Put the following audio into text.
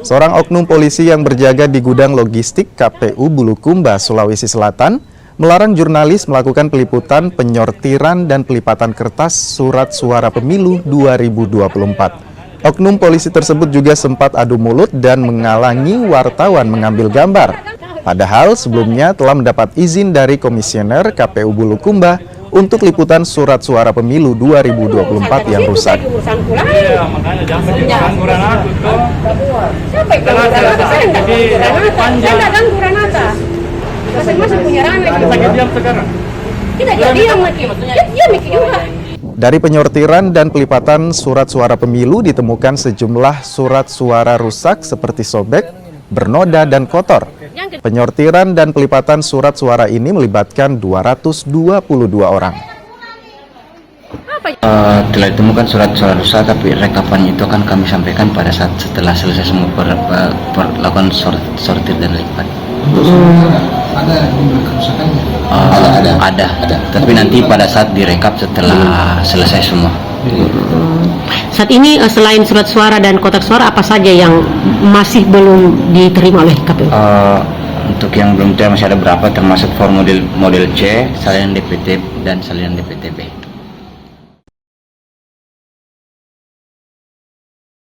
Seorang oknum polisi yang berjaga di gudang logistik KPU Bulukumba, Sulawesi Selatan, melarang jurnalis melakukan peliputan, penyortiran, dan pelipatan kertas surat suara pemilu 2024. Oknum polisi tersebut juga sempat adu mulut dan menghalangi wartawan mengambil gambar. Padahal sebelumnya telah mendapat izin dari komisioner KPU Bulukumba untuk liputan surat suara pemilu 2024 yang rusak. Iya, makanya jangan gangguan aku tuh. Siapa yang gangguan? Saya nggak gangguan Nata. Masing-masing punya ranah. Sakit diam sekarang. Kita jadi diam lagi. Dia mikir juga. Dari penyortiran dan pelipatan surat suara pemilu ditemukan sejumlah surat suara rusak seperti sobek, bernoda, dan kotor. Penyortiran dan pelipatan surat suara ini melibatkan 222 orang. Telah ditemukan surat suara rusak, tapi rekapan itu akan kami sampaikan pada saat setelah selesai semua perlakuan sortir dan lipat. Ada kerusakannya? Ada. Tapi nanti pada saat direkap setelah selesai semua. Saat ini selain surat suara dan kotak suara, apa saja yang masih belum diterima oleh KPU? Untuk yang belum terima masih ada berapa, termasuk formulir model C, salinan DPT dan salinan DPTB.